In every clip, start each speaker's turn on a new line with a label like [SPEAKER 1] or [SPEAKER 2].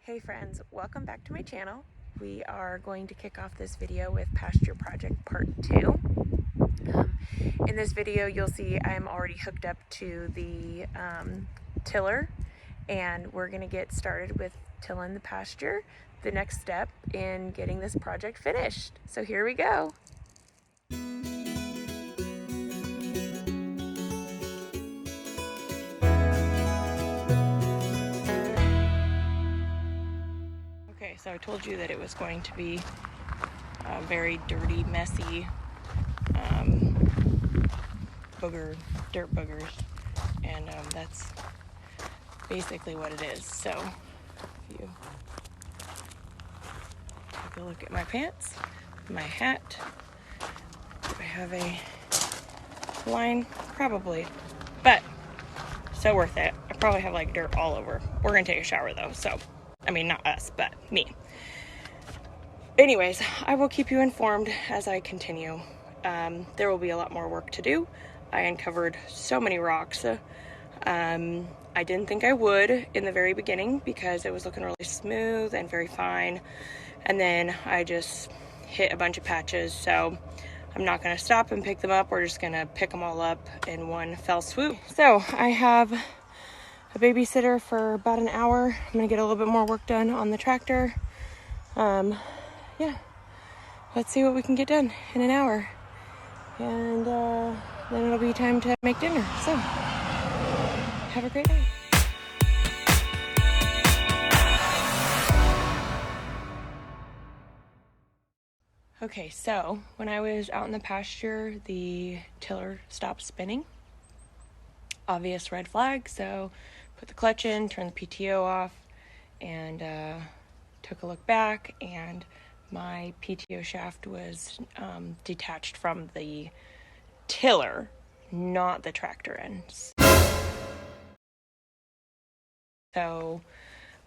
[SPEAKER 1] Hey friends, welcome back to my channel. We are going to kick off this video with Pasture Project Part 2. In this video you'll see I'm already hooked up to the tiller, and we're going to get started with tilling the pasture, the next step in getting this project finished. So here we go. Okay, so I told you that it was going to be very dirty, messy, dirt boogers, and that's basically what it is. So if you take a look at my pants, my hat, do I have a line? Probably, but so worth it. I probably have like dirt all over. We're gonna take a shower though, so I mean, not us, but me. Anyways, I will keep you informed as I continue. There will be a lot more work to do. I uncovered so many rocks. I didn't think I would in the very beginning because it was looking really smooth and very fine. And then I just hit a bunch of patches. So I'm not going to stop and pick them up. We're just going to pick them all up in one fell swoop. So I have a babysitter for about an hour. I'm going to get a little bit more work done on the tractor. Yeah, let's see what we can get done in an hour. And then it'll be time to make dinner. So, have a great night. Okay, so when I was out in the pasture, the tiller stopped spinning. Obvious red flag, so put the clutch in, turned the PTO off, and took a look back, and my PTO shaft was detached from the tiller, not the tractor end. So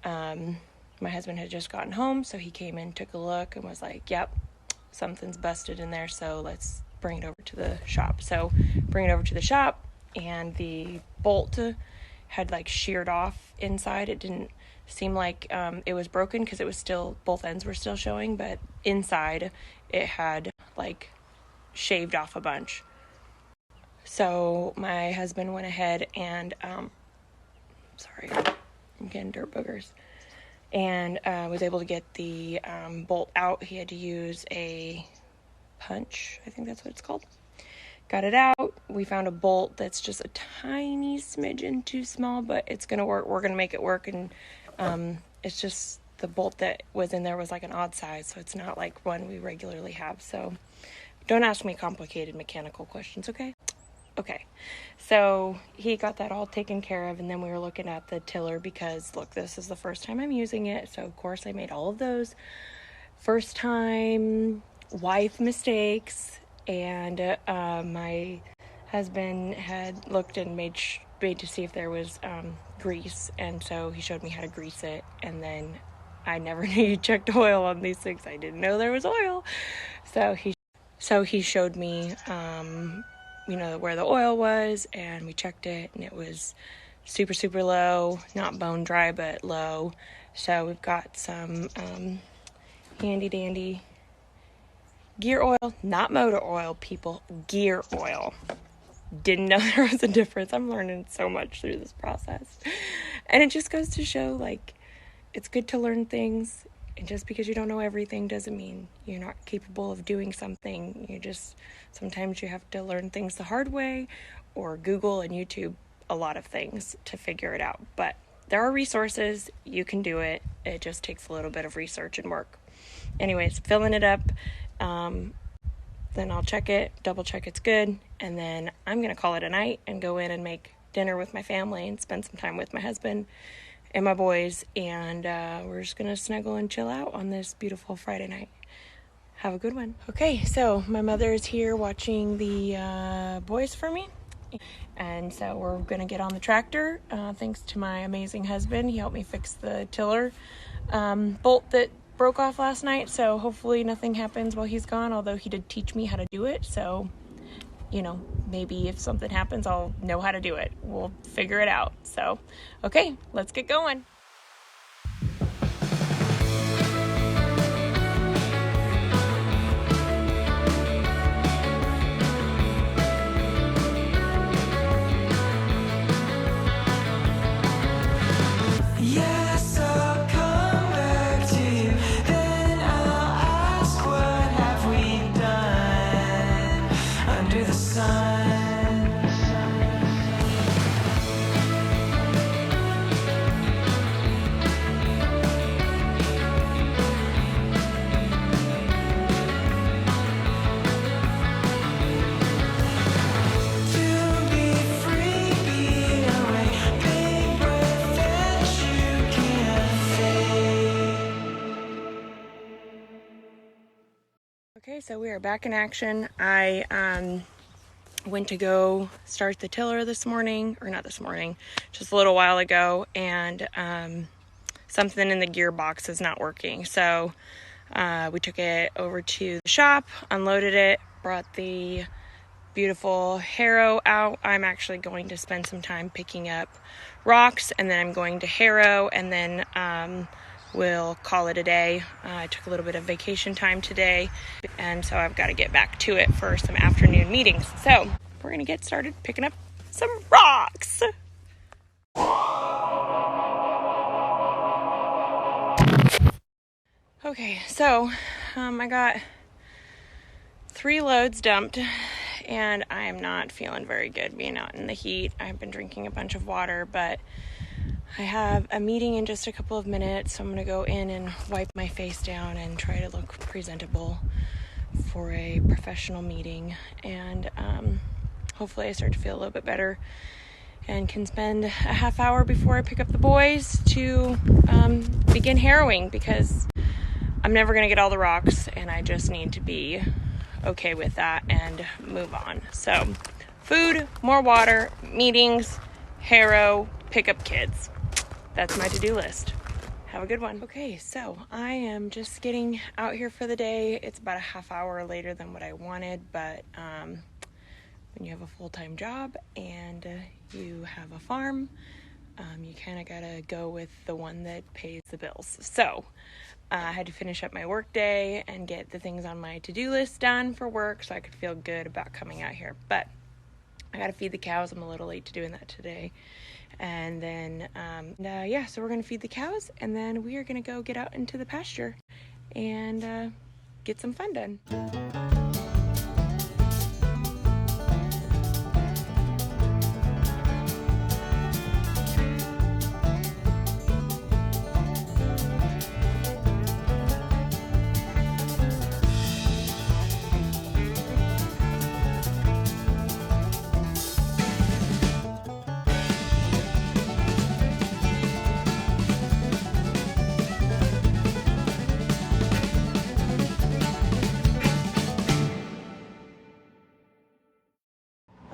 [SPEAKER 1] my husband had just gotten home, so he came in, took a look, and was like, yep, something's busted in there, so let's bring it over to the shop. So bring it over to the shop, and the bolt had like sheared off inside. It didn't seem like it was broken because it was still, both ends were still showing, but inside it had like shaved off a bunch. So my husband went ahead and sorry, I'm getting dirt boogers, and was able to get the bolt out. He had to use a punch, I think that's what it's called. Got it out. We found a bolt that's just a tiny smidgen too small, but it's gonna work. We're gonna make it work, and it's just the bolt that was in there was like an odd size, so it's not like one we regularly have. So don't ask me complicated mechanical questions, okay? Okay, so he got that all taken care of, and then we were looking at the tiller because, look, this is the first time I'm using it, so of course I made all of those first time wife mistakes, and my husband had looked and made to see if there was grease, and so he showed me how to grease it. And then I never knew you checked oil on these things. I didn't know there was oil, so he showed me where the oil was, and we checked it, and it was super low, not bone dry, but low. So we've got some handy dandy gear oil, not motor oil, people, gear oil. Didn't know there was a difference. I'm learning so much through this process, and it just goes to show, like, it's good to learn things, and just because you don't know everything doesn't mean you're not capable of doing something. Sometimes you have to learn things the hard way, or Google and YouTube a lot of things to figure it out. But there are resources. You can do it. It just takes a little bit of research and work. Anyways, filling it up. Then I'll check it, double check it's good, and then I'm going to call it a night and go in and make dinner with my family and spend some time with my husband and my boys, and we're just going to snuggle and chill out on this beautiful Friday night. Have a good one. Okay, so my mother is here watching the boys for me, and so we're going to get on the tractor. Thanks to my amazing husband. He helped me fix the tiller bolt that broke off last night, so hopefully nothing happens while he's gone, although he did teach me how to do it, so maybe if something happens I'll know how to do it. We'll figure it out. So okay, let's get going. Okay, so we are back in action. I went to go start the tiller this morning, or not this morning, just a little while ago, and something in the gearbox is not working. So we took it over to the shop, unloaded it, brought the beautiful harrow out. I'm actually going to spend some time picking up rocks, and then I'm going to harrow, and then we'll call it a day. I took a little bit of vacation time today, and so I've got to get back to it for some afternoon meetings. So we're going to get started picking up some rocks. Okay, so I got 3 loads dumped, and I am not feeling very good being out in the heat. I've been drinking a bunch of water, but I have a meeting in just a couple of minutes, so I'm going to go in and wipe my face down and try to look presentable for a professional meeting. And hopefully I start to feel a little bit better and can spend a half hour before I pick up the boys to begin harrowing, because I'm never going to get all the rocks, and I just need to be okay with that and move on. So food, more water, meetings, harrow, pick up kids. That's my to-do list. Have a good one. Okay, so I am just getting out here for the day. It's about a half hour later than what I wanted, but when you have a full-time job and you have a farm, you kind of gotta go with the one that pays the bills. So I had to finish up my work day and get the things on my to-do list done for work so I could feel good about coming out here. But I gotta feed the cows. I'm a little late to doing that today. And then, so we're going to feed the cows, and then we are going to go get out into the pasture and get some fun done.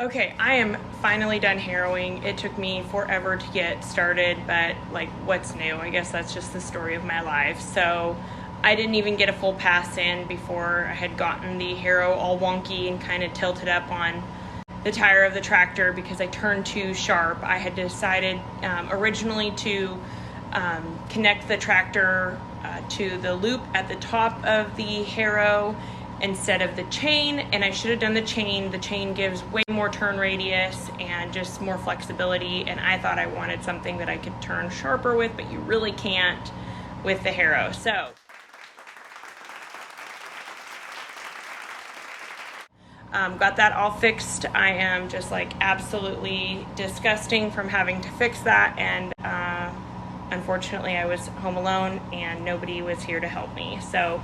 [SPEAKER 1] Okay, I am finally done harrowing. It took me forever to get started, but like, what's new? I guess that's just the story of my life. So I didn't even get a full pass in before I had gotten the harrow all wonky and kind of tilted up on the tire of the tractor because I turned too sharp. I had decided originally to connect the tractor to the loop at the top of the harrow instead of the chain, and I should have done the chain. The chain gives way more turn radius and just more flexibility, and I thought I wanted something that I could turn sharper with, but you really can't with the harrow. So got that all fixed. I am just like absolutely disgusting from having to fix that, and unfortunately I was home alone and nobody was here to help me. So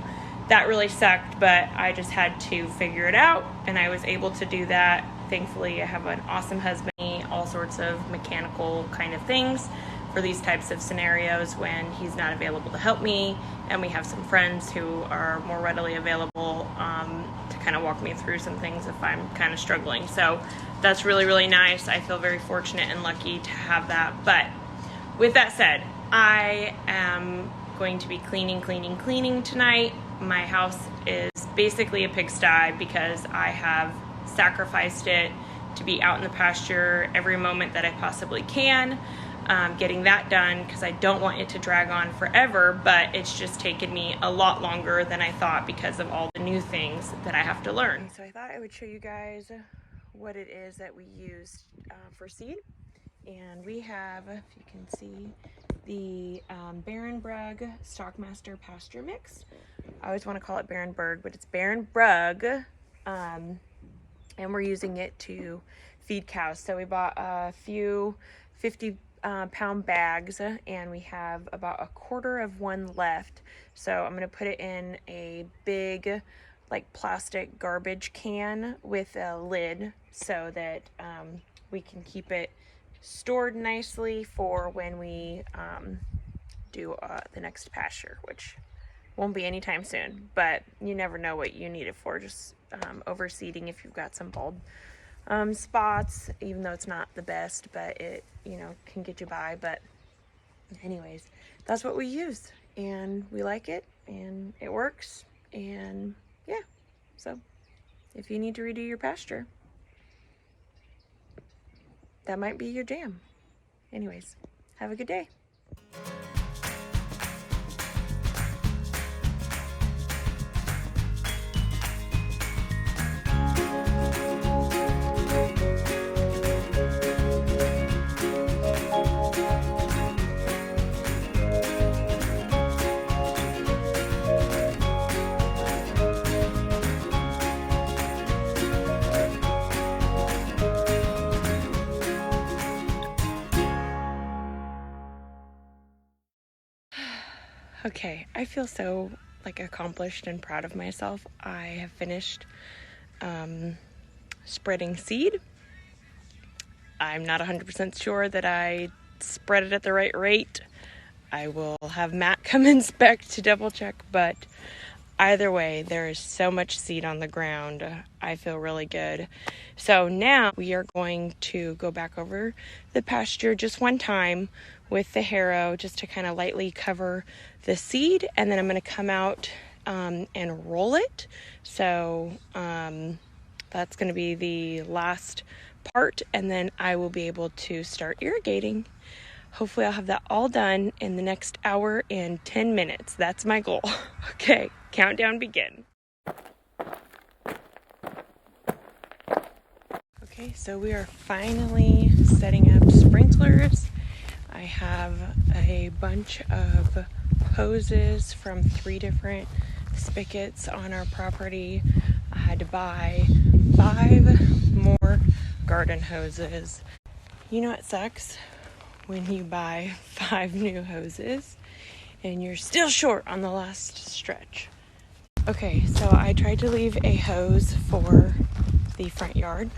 [SPEAKER 1] that really sucked, but I just had to figure it out, and I was able to do that. Thankfully, I have an awesome husband, all sorts of mechanical kind of things for these types of scenarios when he's not available to help me, and we have some friends who are more readily available to kind of walk me through some things if I'm kind of struggling. So that's really, really nice. I feel very fortunate and lucky to have that. But with that said, I am going to be cleaning tonight. My house is basically a pigsty because I have sacrificed it to be out in the pasture every moment that I possibly can, getting that done because I don't want it to drag on forever, but it's just taken me a lot longer than I thought because of all the new things that I have to learn. So I thought I would show you guys what it is that we used for seed. And we have, if you can see, the Barenbrug Stockmaster Pasture Mix. I always want to call it Barenberg, but it's Barenbrug, and we're using it to feed cows. So we bought a few 50-pound bags, and we have about a quarter of one left. So I'm going to put it in a big, like, plastic garbage can with a lid so that we can keep it stored nicely for when we do the next pasture, which won't be anytime soon, but you never know what you need it for. Just overseeding if you've got some bald spots, even though it's not the best, but it, can get you by. But anyways, that's what we use, and we like it, and it works, and yeah. So if you need to redo your pasture, that might be your jam. Anyways, have a good day. Okay, I feel so accomplished and proud of myself. I have finished spreading seed. I'm not 100% sure that I spread it at the right rate. I will have Matt come inspect to double check, but either way, there is so much seed on the ground. I feel really good. So now we are going to go back over the pasture just one time with the harrow, just to kind of lightly cover the seed, and then I'm going to come out and roll it. So that's going to be the last part, and then I will be able to start irrigating. Hopefully I'll have that all done in the next hour and 10 minutes. That's my goal. Okay, countdown begin. Okay, so we are finally setting up sprinklers. I have a bunch of hoses from 3 different spigots on our property. I had to buy 5 more garden hoses. You know, it sucks when you buy 5 new hoses and you're still short on the last stretch. Okay, so I tried to leave a hose for the front yard,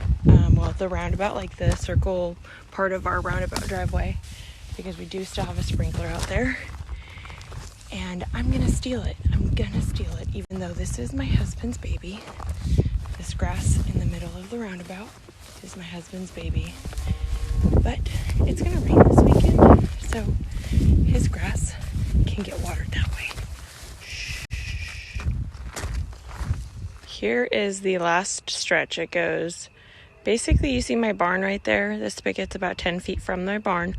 [SPEAKER 1] the roundabout, like the circle part of our roundabout driveway, because we do still have a sprinkler out there, and I'm gonna steal it, even though this is my husband's baby. This grass in the middle of the roundabout is my husband's baby, but it's gonna rain this weekend, so his grass can get watered that way. Shh. Here is the last stretch. It goes, basically you see my barn right there. The spigot's about 10 feet from my barn,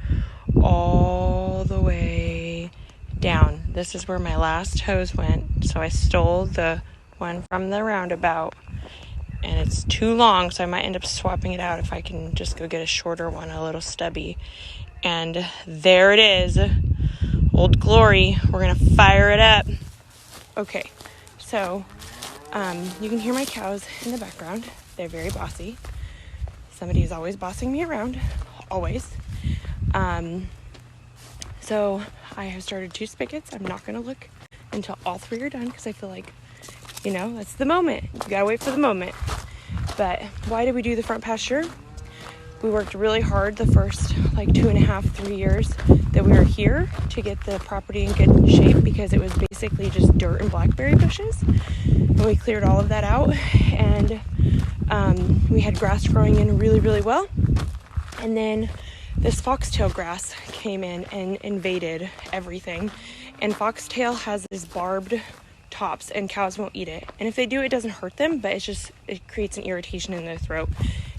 [SPEAKER 1] all the way down. This is where my last hose went, so I stole the one from the roundabout, and it's too long, so I might end up swapping it out if I can just go get a shorter one, a little stubby. And there it is, Old Glory. We're gonna fire it up. Okay, so you can hear my cows in the background. They're very bossy. Somebody is always bossing me around, always. So I have started 2 spigots. I'm not gonna look until all 3 are done, because I feel like, that's the moment. You gotta wait for the moment. But why did we do the front pasture? We worked really hard the first 2.5, 3 years that we were here to get the property in good shape, because it was basically just dirt and blackberry bushes. And we cleared all of that out, and we had grass growing in really, really well. And then this foxtail grass came in and invaded everything. And foxtail has these barbed tops, and cows won't eat it. And if they do, it doesn't hurt them, but it creates an irritation in their throat,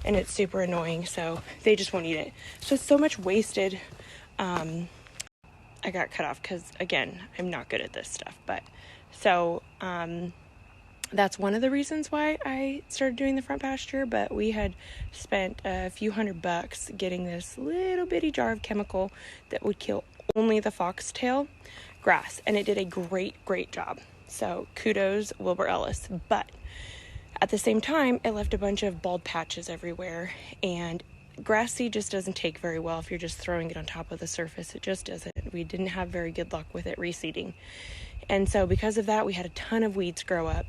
[SPEAKER 1] and it's super annoying, so they just won't eat it. So it's so much wasted. I got cut off because, again, I'm not good at this stuff. But so that's one of the reasons why I started doing the front pasture. But we had spent a few $100 getting this little bitty jar of chemical that would kill only the foxtail grass, and it did a great job. So kudos, Wilbur Ellis. But at the same time, it left a bunch of bald patches everywhere, and grass seed just doesn't take very well if you're just throwing it on top of the surface. It just doesn't. We didn't have very good luck with it reseeding. And so because of that, we had a ton of weeds grow up,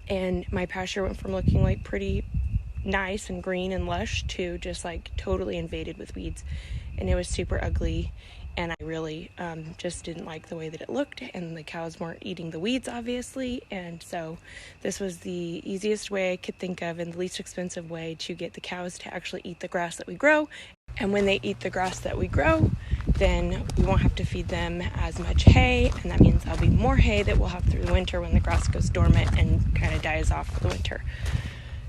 [SPEAKER 1] and my pasture went from looking pretty nice and green and lush to just totally invaded with weeds, and it was super ugly. and I really just didn't like the way that it looked, and the cows weren't eating the weeds, obviously, and so this was the easiest way I could think of and the least expensive way to get the cows to actually eat the grass that we grow. And when they eat the grass that we grow, then we won't have to feed them as much hay, and that means there'll be more hay that we'll have through the winter when the grass goes dormant and kind of dies off for the winter.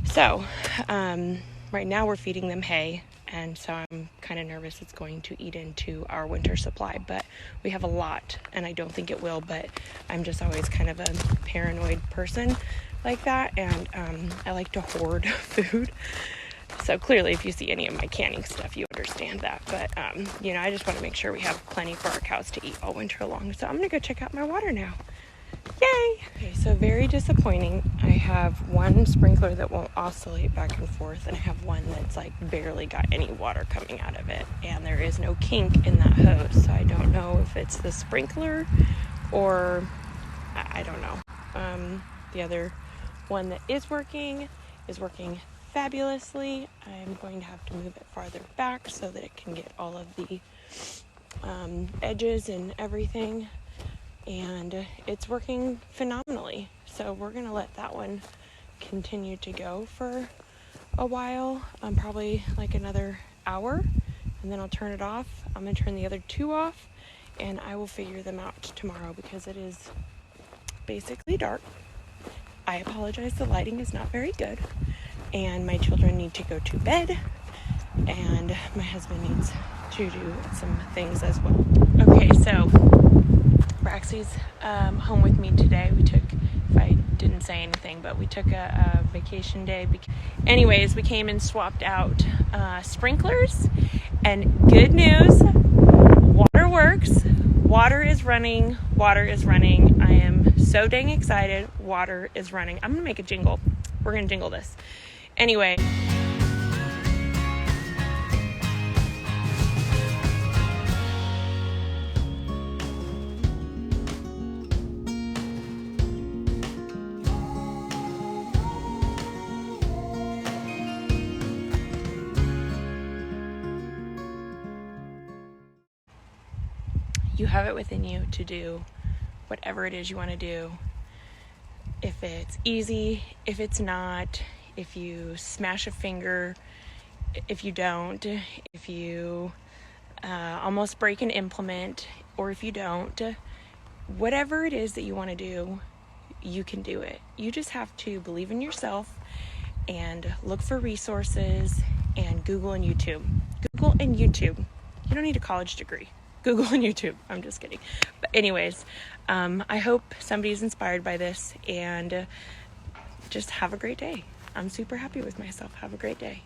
[SPEAKER 1] So right now we're feeding them hay, and so I'm kind of nervous it's going to eat into our winter supply, but we have a lot, and I don't think it will, but I'm just always kind of a paranoid person like that, and I like to hoard food. So clearly, if you see any of my canning stuff, you understand that. But, I just want to make sure we have plenty for our cows to eat all winter long. So I'm going to go check out my water now. Yay! Okay, so very disappointing. I have one sprinkler that won't oscillate back and forth, and I have one that's like barely got any water coming out of it. And there is no kink in that hose, so I don't know if it's the sprinkler or I don't know. The other one that is working fabulously. I'm going to have to move it farther back so that it can get all of the edges and everything, and it's working phenomenally. So we're going to let that one continue to go for a while, probably like another hour, and then I'll turn it off. I'm going to turn the other two off, and I will figure them out tomorrow because it is basically dark. I apologize, the lighting is not very good, and my children need to go to bed, and my husband needs to do some things as well. Okay, so Braxy's home with me today. We took, if I didn't say anything, but we took a vacation day. Anyways, we came and swapped out sprinklers, and good news, water works. Water is running. I am so dang excited. Water is running. I'm going to make a jingle. We're going to jingle this. Anyway. You have it within you to do whatever it is you want to do. If it's easy, if it's not, if you smash a finger, if you don't, if you almost break an implement, or if you don't, whatever it is that you want to do, you can do it. You just have to believe in yourself and look for resources and Google and YouTube. Google and YouTube. You don't need a college degree. Google and YouTube. I'm just kidding. But anyways, I hope somebody's inspired by this, and just have a great day. I'm super happy with myself. Have a great day.